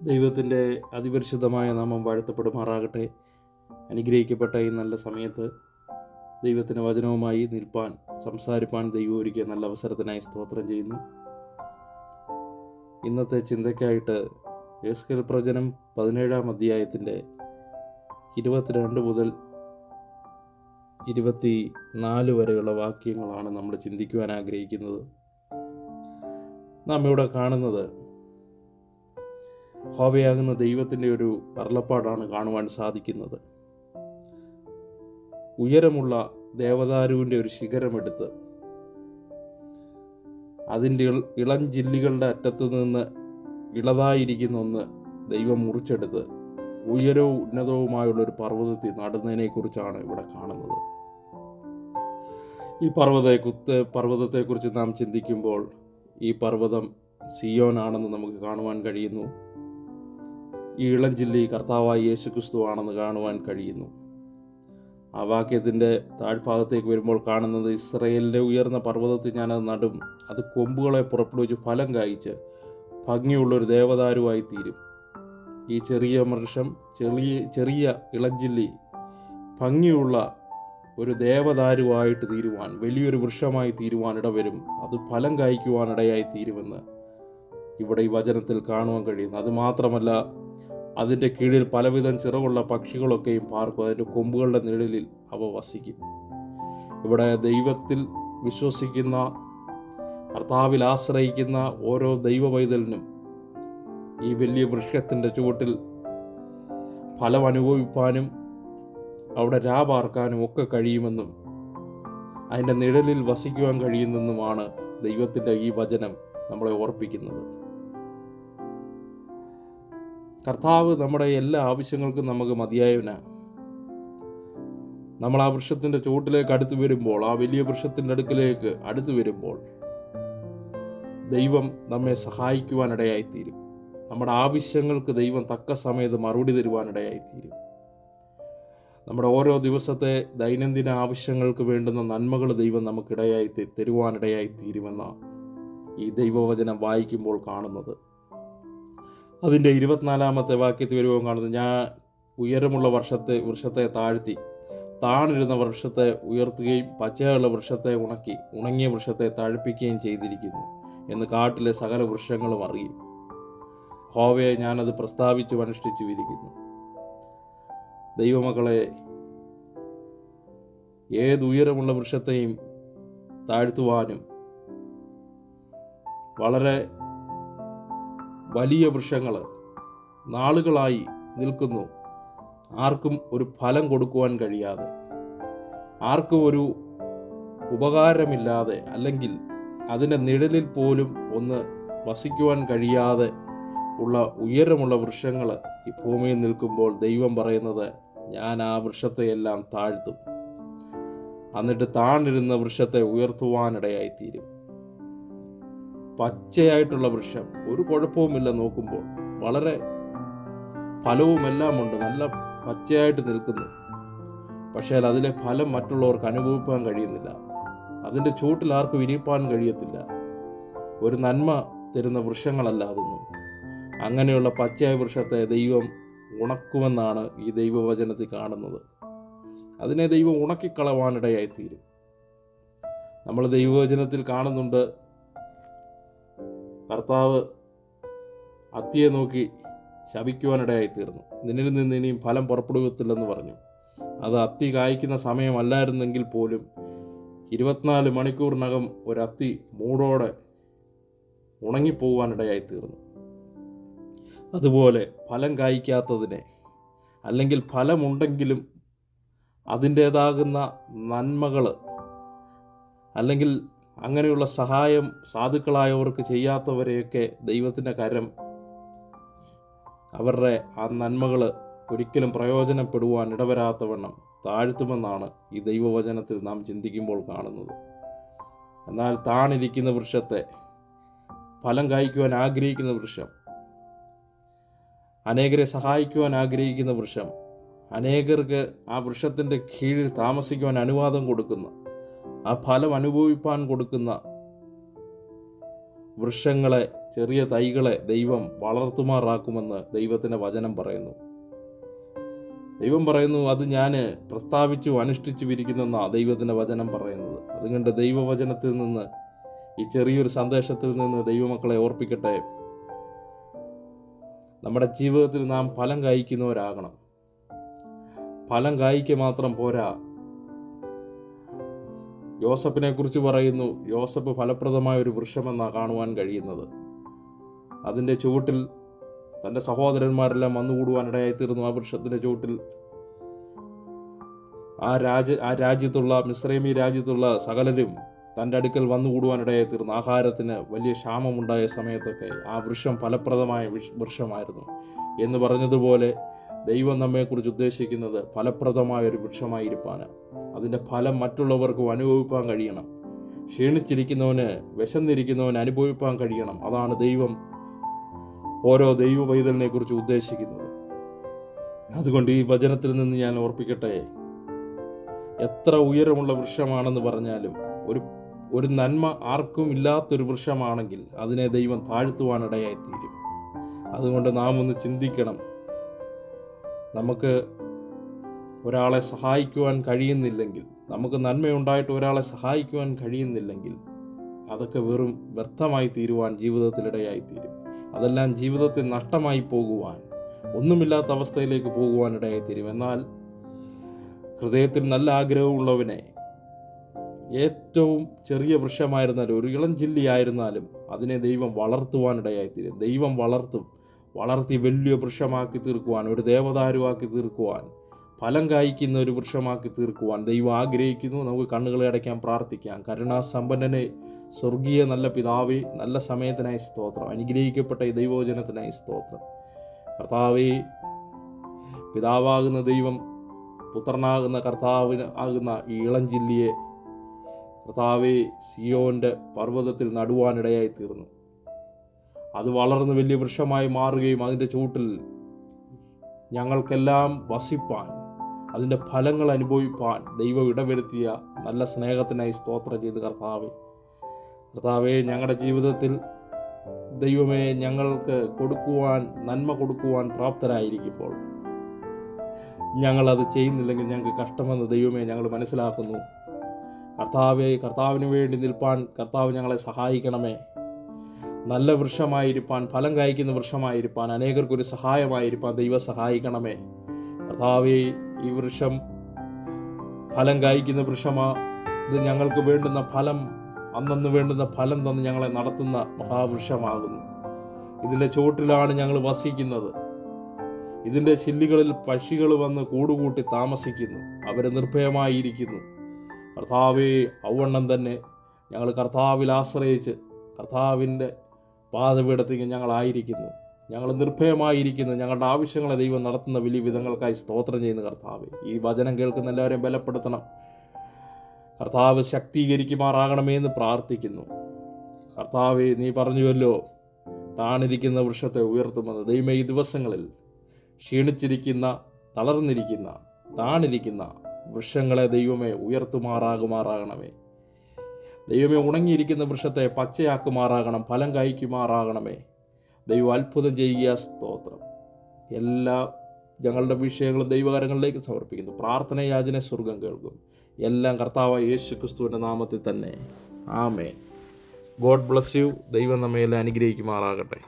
ദൈവത്തിൻ്റെ അതിപരിശുദ്ധമായ നാമം വാഴ്ത്തപ്പെടുമാറാകട്ടെ. അനുഗ്രഹിക്കപ്പെട്ട ഈ നല്ല സമയത്ത് ദൈവത്തിൻ്റെ വചനവുമായി നിൽപ്പാൻ, സംസാരിപ്പാൻ ദൈവം ഒരുക്കിയ നല്ല അവസരത്തിനായി സ്തോത്രം ചെയ്യുന്നു. ഇന്നത്തെ ചിന്തയ്ക്കായിട്ട് യെഹെസ്കേൽ പ്രവചനം 17-ാം അധ്യായത്തിൻ്റെ 22 മുതൽ 24 വരെയുള്ള വാക്യങ്ങളാണ് നമ്മൾ ചിന്തിക്കുവാൻ ആഗ്രഹിക്കുന്നത്. നാം ഇവിടെ കാണുന്നത് യഹോവയാകുന്ന ദൈവത്തിൻ്റെ ഒരു അരുളപ്പാടാണ് കാണുവാൻ സാധിക്കുന്നത്. ഉയരമുള്ള ദേവദാരുവിൻ്റെ ഒരു ശിഖരമെടുത്ത് അതിൻ്റെ ഇളഞ്ചില്ലികളുടെ അറ്റത്തു നിന്ന് ഇളതായിരിക്കുന്ന ഒന്ന് ദൈവം മുറിച്ചെടുത്ത് ഉയരവും ഉന്നതവുമായുള്ളൊരു പർവ്വതത്തിൽ നടുന്നതിനെക്കുറിച്ചാണ് ഇവിടെ കാണുന്നത്. ഈ പർവ്വതത്തെക്കുറിച്ച് നാം ചിന്തിക്കുമ്പോൾ ഈ പർവ്വതം സിയോനാണെന്ന് നമുക്ക് കാണുവാൻ കഴിയുന്നു. ഈ ഇളഞ്ചില്ലി കർത്താവായ യേശുക്രിസ്തു ആണെന്ന് കാണുവാൻ കഴിയുന്നു. ആ വാക്യത്തിൻ്റെ താഴ്ഭാഗത്തേക്ക് വരുമ്പോൾ കാണുന്നത്, ഇസ്രയേലിൻ്റെ ഉയർന്ന പർവ്വതത്തിൽ ഞാനത് നടും, അത് കൊമ്പുകളെ പുറപ്പെടുവിച്ച് ഫലം കായ്ച്ച് ഭംഗിയുള്ളൊരു ദേവദാരുവായി തീരും. ഈ ചെറിയ വൃക്ഷം, ചെറിയ ഇളഞ്ചില്ലി ഭംഗിയുള്ള ഒരു ദേവദാരുവായിട്ട് തീരുവാൻ, വലിയൊരു വൃക്ഷമായി തീരുവാൻ ഇടവരും, അത് ഫലം കായ്ക്കുവാനിടയായി തീരുമെന്ന് ഇവിടെ ഈ വചനത്തിൽ കാണുവാൻ കഴിയുന്നു. അതുമാത്രമല്ല, അതിൻ്റെ കീഴിൽ പലവിധം ചിറകുള്ള പക്ഷികളൊക്കെയും പാർക്കും, അതിൻ്റെ കൊമ്പുകളുടെ നിഴലിൽ അവ വസിക്കും. ഇവിടെ ദൈവത്തിൽ വിശ്വസിക്കുന്ന, കർത്താവിൽ ആശ്രയിക്കുന്ന ഓരോ ദൈവ പൈതലിനും ഈ വലിയ വൃക്ഷത്തിൻ്റെ ചുവട്ടിൽ ഫലം അനുഭവിപ്പാനും അവിടെ പാർക്കാനും ഒക്കെ കഴിയുമെന്നും അതിൻ്റെ നിഴലിൽ വസിക്കുവാൻ കഴിയുമെന്നുമാണ് ദൈവത്തിൻ്റെ ഈ വചനം നമ്മളെ ഓർപ്പിക്കുന്നത്. കർത്താവ് നമ്മുടെ എല്ലാ ആവശ്യങ്ങൾക്കും നമുക്ക് മതിയായവനാണ്. നമ്മൾ ആ വൃക്ഷത്തിൻ്റെ ചുവട്ടിലേക്ക് അടുത്ത് വരുമ്പോൾ, ആ വലിയ വൃക്ഷത്തിൻ്റെ അടുക്കിലേക്ക് അടുത്ത് വരുമ്പോൾ ദൈവം നമ്മെ സഹായിക്കുവാനിടയായിത്തീരും. നമ്മുടെ ആവശ്യങ്ങൾക്ക് ദൈവം തക്ക സമയത്ത് മറുപടി തരുവാനിടയായിത്തീരും. നമ്മുടെ ഓരോ ദിവസത്തെ ദൈനംദിന ആവശ്യങ്ങൾക്ക് വേണ്ടുന്ന നന്മകൾ ദൈവം നമുക്കിടയായി തരുവാനിടയായിത്തീരുമെന്നാണ് ഈ ദൈവവചനം വായിക്കുമ്പോൾ കാണുന്നത്. അതിൻ്റെ 24-ാമത്തെ വാക്യത്തിൽ വരുമ്പോൾ കാണുന്നത്, ഞാൻ ഉയരമുള്ള വൃക്ഷത്തെ താഴ്ത്തി, താണിരുന്ന വൃക്ഷത്തെ ഉയർത്തുകയും പച്ചയുള്ള വൃക്ഷത്തെ ഉണക്കി, ഉണങ്ങിയ വൃക്ഷത്തെ തഴപ്പിക്കുകയും ചെയ്തിരിക്കുന്നു എന്ന് കാട്ടിലെ സകല വൃക്ഷങ്ങളും അറിയും. യഹോവയെ ഞാനത് പ്രസ്താവിച്ചു അനുഷ്ഠിച്ചുമിരിക്കുന്നു. ദൈവമക്കളെ, ഏതുയരമുള്ള വൃക്ഷത്തെയും താഴ്ത്തുവാനും, വളരെ വലിയ വൃക്ഷങ്ങൾ നാളുകളായി നിൽക്കുന്നു, ആർക്കും ഒരു ഫലം കൊടുക്കുവാൻ കഴിയാതെ, ആർക്കും ഒരു ഉപകാരമില്ലാതെ, അല്ലെങ്കിൽ അതിൻ്റെ നിഴലിൽ പോലും ഒന്ന് വസിക്കുവാൻ കഴിയാതെ ഉള്ള ഉയരമുള്ള വൃക്ഷങ്ങൾ ഈ ഭൂമിയിൽ നിൽക്കുമ്പോൾ ദൈവം പറയുന്നത്, ഞാൻ ആ വൃക്ഷത്തെയെല്ലാം താഴ്ത്തും, എന്നിട്ട് താണിരുന്ന വൃക്ഷത്തെ ഉയർത്തുവാനിടയായിത്തീരും. പച്ചയായിട്ടുള്ള വൃക്ഷം, ഒരു കുഴപ്പവുമില്ല, നോക്കുമ്പോൾ വളരെ ഫലവുമെല്ലാം ഉണ്ട്, നല്ല പച്ചയായിട്ട് നിൽക്കുന്നു. പക്ഷേ അതിലെ ഫലം മറ്റുള്ളവർക്ക് അനുഭവിക്കാൻ കഴിയുന്നില്ല, അതിൻ്റെ ചൂട്ടിൽ ആർക്കും ഇരിപ്പാൻ കഴിയത്തില്ല. ഒരു നന്മ തരുന്ന വൃക്ഷങ്ങളല്ല അതൊന്നും. അങ്ങനെയുള്ള പച്ചയായ വൃക്ഷത്തെ ദൈവം ഉണക്കുമെന്നാണ് ഈ ദൈവവചനത്തിൽ കാണുന്നത്. അതിനെ ദൈവം ഉണക്കിക്കളവാനിടയായിത്തീരും. നമ്മൾ ദൈവവചനത്തിൽ കാണുന്നുണ്ട്, കർത്താവ് അത്തിയെ നോക്കി ശപിക്കുവാനിടയായിത്തീർന്നു, നിന്നിൽ നിന്ന് ഇനിയും ഫലം പുറപ്പെടുകത്തില്ലെന്ന് പറഞ്ഞു. അത് അത്തി കായ്ക്കുന്ന സമയമല്ലായിരുന്നെങ്കിൽ പോലും 24 മണിക്കൂറിനകം ഒരത്തി മൂടോടെ ഉണങ്ങിപ്പോവാനിടയായിത്തീർന്നു. അതുപോലെ ഫലം കായ്ക്കാത്തതിനെ, അല്ലെങ്കിൽ ഫലമുണ്ടെങ്കിലും അതിൻ്റേതാകുന്ന നന്മകൾ, അല്ലെങ്കിൽ അങ്ങനെയുള്ള സഹായം സാധുക്കളായവർക്ക് ചെയ്യാത്തവരെയൊക്കെ ദൈവത്തിൻ്റെ കരം അവരുടെ ആ നന്മകൾ ഒരിക്കലും പ്രയോജനപ്പെടുവാൻ ഇടവരാത്തവണ്ണം താഴ്ത്തുമെന്നാണ് ഈ ദൈവവചനത്തിൽ നാം ചിന്തിക്കുമ്പോൾ കാണുന്നത്. എന്നാൽ താണിരിക്കുന്ന വൃക്ഷത്തെ, ഫലം കായ്ക്കുവാൻ ആഗ്രഹിക്കുന്ന വൃക്ഷം, അനേകരെ സഹായിക്കുവാൻ ആഗ്രഹിക്കുന്ന വൃക്ഷം, അനേകർക്ക് ആ വൃക്ഷത്തിൻ്റെ കീഴിൽ താമസിക്കുവാൻ അനുവാദം കൊടുക്കുന്ന, ആ ഫലം അനുഭവിപ്പാൻ കൊടുക്കുന്ന വൃക്ഷങ്ങളെ, ചെറിയ തൈകളെ ദൈവം വളർത്തുമാറാക്കുമെന്ന് ദൈവത്തിൻ്റെ വചനം പറയുന്നു. ദൈവം പറയുന്നു, അത് ഞാൻ പ്രസ്താവിച്ചു അനുഷ്ഠിച്ചു വിരിക്കുന്നെന്നാണ് ദൈവത്തിൻ്റെ വചനം പറയുന്നത്. അതുകൊണ്ട് ദൈവവചനത്തിൽ നിന്ന്, ഈ ചെറിയൊരു സന്ദേശത്തിൽ നിന്ന് ദൈവമക്കളെ ഓർപ്പിക്കട്ടെ, നമ്മുടെ ജീവിതത്തിൽ നാം ഫലം കായ്ക്കുന്നവരാകണം. ഫലം കായ്ക്കുക മാത്രം പോരാ. യോസഫിനെ കുറിച്ച് പറയുന്നു, യോസഫ് ഫലപ്രദമായ ഒരു വൃക്ഷമെന്നാണ് കാണുവാൻ കഴിയുന്നത്. അതിൻ്റെ ചുവട്ടിൽ തൻ്റെ സഹോദരന്മാരെല്ലാം വന്നുകൂടുവാനിടയായിത്തീർന്നു. ആ വൃക്ഷത്തിൻ്റെ ചുവട്ടിൽ ആ രാജ്യത്തുള്ള, മിസ്രൈമി രാജ്യത്തുള്ള സകലരും തൻ്റെ അടുക്കൽ വന്നുകൂടുവാനിടയായിത്തീർന്നു. ആഹാരത്തിന് വലിയ ക്ഷാമമുണ്ടായ സമയത്തൊക്കെ ആ വൃക്ഷം ഫലപ്രദമായ വൃക്ഷമായിരുന്നു എന്ന് പറഞ്ഞതുപോലെ ദൈവം നമ്മെക്കുറിച്ച് ഉദ്ദേശിക്കുന്നത് ഫലപ്രദമായ ഒരു വൃക്ഷമായിരിക്കാണ്. അതിൻ്റെ ഫലം മറ്റുള്ളവർക്കും അനുഭവിപ്പാൻ കഴിയണം. ക്ഷീണിച്ചിരിക്കുന്നവന്, വിശന്നിരിക്കുന്നവന് അനുഭവിപ്പാൻ കഴിയണം. അതാണ് ദൈവം ഓരോ ദൈവ പൈതലിനെ കുറിച്ച് ഉദ്ദേശിക്കുന്നത്. അതുകൊണ്ട് ഈ വചനത്തിൽ നിന്ന് ഞാൻ ഓർപ്പിക്കട്ടെ, എത്ര ഉയരമുള്ള വൃക്ഷമാണെന്ന് പറഞ്ഞാലും ഒരു നന്മ ആർക്കും ഇല്ലാത്തൊരു വൃക്ഷമാണെങ്കിൽ അതിനെ ദൈവം താഴ്ത്തുവാനിടയായിത്തീരും. അതുകൊണ്ട് നാം ഒന്ന് ചിന്തിക്കണം. നമുക്ക് ഒരാളെ സഹായിക്കുവാൻ കഴിയുന്നില്ലെങ്കിൽ, നമുക്ക് നന്മയുണ്ടായിട്ട് ഒരാളെ സഹായിക്കുവാൻ കഴിയുന്നില്ലെങ്കിൽ അതൊക്കെ വെറും വ്യർത്ഥമായി തീരുവാൻ ജീവിതത്തിലിടയായിത്തീരും. അതെല്ലാം ജീവിതത്തിൽ നഷ്ടമായി പോകുവാൻ, ഒന്നുമില്ലാത്ത അവസ്ഥയിലേക്ക് പോകുവാനിടയായിത്തീരും. എന്നാൽ ഹൃദയത്തിൽ നല്ല ആഗ്രഹമുള്ളവനെ, ഏറ്റവും ചെറിയ വൃക്ഷമായിരുന്നാലും ഒരു ഇളം ചില്ലിയായിരുന്നാലും അതിനെ ദൈവം വളർത്തുവാനിടയായിത്തീരും. ദൈവം വളർത്തി വലിയ വൃക്ഷമാക്കി തീർക്കുവാൻ, ഒരു ദേവദാരുവാക്കി തീർക്കുവാൻ, ഫലം കായ്ക്കുന്ന ഒരു വൃക്ഷമാക്കി തീർക്കുവാൻ ദൈവം ആഗ്രഹിക്കുന്നു. നമുക്ക് കണ്ണുകളെ അടയ്ക്കാൻ പ്രാർത്ഥിക്കാം. കരുണാസമ്പന്നനെ, സ്വർഗീയ നല്ല പിതാവേ, നല്ല സമയത്തിനായി സ്തോത്രം. അനുഗ്രഹിക്കപ്പെട്ട ഈ ദൈവവചനത്തിനായി സ്തോത്രം. കർത്താവേ, പിതാവാകുന്ന ദൈവം പുത്രനാകുന്ന കർത്താവിന് ആകുന്ന ഈ ഇളഞ്ചില്ലിയെ കർത്താവേ സിയോന്റെ പർവ്വതത്തിൽ നടുവാനിടയായി തീർന്നു. അത് വളർന്ന് വലിയ വൃക്ഷമായി മാറുകയും അതിൻ്റെ ചൂട്ടിൽ ഞങ്ങൾക്കെല്ലാം വസിപ്പാൻ, അതിൻ്റെ ഫലങ്ങൾ അനുഭവിപ്പാൻ ദൈവം ഇടവരുത്തിയ നല്ല സ്നേഹത്തിനായി സ്തോത്രം ചെയ്ത് കർത്താവേ, ഞങ്ങളുടെ ജീവിതത്തിൽ ദൈവമേ ഞങ്ങൾക്ക് നന്മ കൊടുക്കുവാൻ പ്രാപ്തരായിരിക്കുമ്പോൾ ഞങ്ങളത് ചെയ്യുന്നില്ലെങ്കിൽ ഞങ്ങൾക്ക് കഷ്ടമെന്ന് ദൈവമേ ഞങ്ങൾ മനസ്സിലാക്കുന്നു. കർത്താവിന് വേണ്ടി നിൽപ്പാൻ കർത്താവ് ഞങ്ങളെ സഹായിക്കണമേ. നല്ല വൃക്ഷമായിരിക്കാൻ, ഫലം കായ്ക്കുന്ന വൃക്ഷമായിരിക്കാൻ, അനേകർക്കൊരു സഹായമായിരിക്കാൻ ദൈവം സഹായിക്കണമേ. കർത്താവേ, ഈ വൃക്ഷം ഫലം കായ്ക്കുന്ന വൃക്ഷമാ. ഇത് ഞങ്ങൾക്ക് വേണ്ടുന്ന ഫലം, അന്നന്ന് വേണ്ടുന്ന ഫലം തന്ന് ഞങ്ങളെ നടത്തുന്ന മഹാവൃക്ഷമാകുന്നു. ഇതിൻ്റെ ചുവട്ടിലാണ് ഞങ്ങൾ വസിക്കുന്നത്. ഇതിൻ്റെ ചില്ലികളിൽ പക്ഷികൾ വന്ന് കൂടുകൂട്ടി താമസിക്കുന്നു. അവർ നിർഭയമായിരിക്കുന്നു. കർത്താവേ, ഔവണ്ണം തന്നെ ഞങ്ങൾ കർത്താവിൽ ആശ്രയിച്ച് കർത്താവിൻ്റെ പാദപീഠത്തിൽ ഞങ്ങളായിരിക്കുന്നു. ഞങ്ങൾ നിർഭയമായിരിക്കുന്നു. ഞങ്ങളുടെ ആവശ്യങ്ങളെ ദൈവം നടത്തുന്ന വലിയ വിധങ്ങൾക്കായി സ്തോത്രം ചെയ്യുന്ന കർത്താവേ, ഈ വചനം കേൾക്കുന്ന എല്ലാവരെയും ബലപ്പെടുത്തണം. കർത്താവ് ശക്തീകരിക്കുമാറാകണമേ എന്ന് പ്രാർത്ഥിക്കുന്നു. കർത്താവേ, നീ പറഞ്ഞുവല്ലോ താണിരിക്കുന്ന വൃക്ഷത്തെ ഉയർത്തുമെന്ന്. ദൈവമേ, ഈ ദിവസങ്ങളിൽ ക്ഷീണിച്ചിരിക്കുന്ന, തളർന്നിരിക്കുന്ന, താണിരിക്കുന്ന വൃക്ഷങ്ങളെ ദൈവമേ ഉയർത്തുമാറാകുമാറാകണമേ. ദൈവമേ, ഉണങ്ങിയിരിക്കുന്ന വൃക്ഷത്തെ പച്ചയാക്കുമാറാകണം, ഫലം കായ്ക്കുമാറാകണമേ. ദൈവം അത്ഭുതം ചെയ്യുക. സ്തോത്രം. എല്ലാ ഞങ്ങളുടെ വിഷയങ്ങളും ദൈവകരങ്ങളിലേക്ക് സമർപ്പിക്കുന്നു. പ്രാർത്ഥനയാചന സ്വർഗം കേൾക്കും. എല്ലാം കർത്താവായ യേശുക്രിസ്തുവിൻ്റെ നാമത്തിൽ തന്നെ. ആമേൻ. God bless you. ദൈവം നമ്മെ എല്ലാം അനുഗ്രഹിക്കുമാറാകട്ടെ.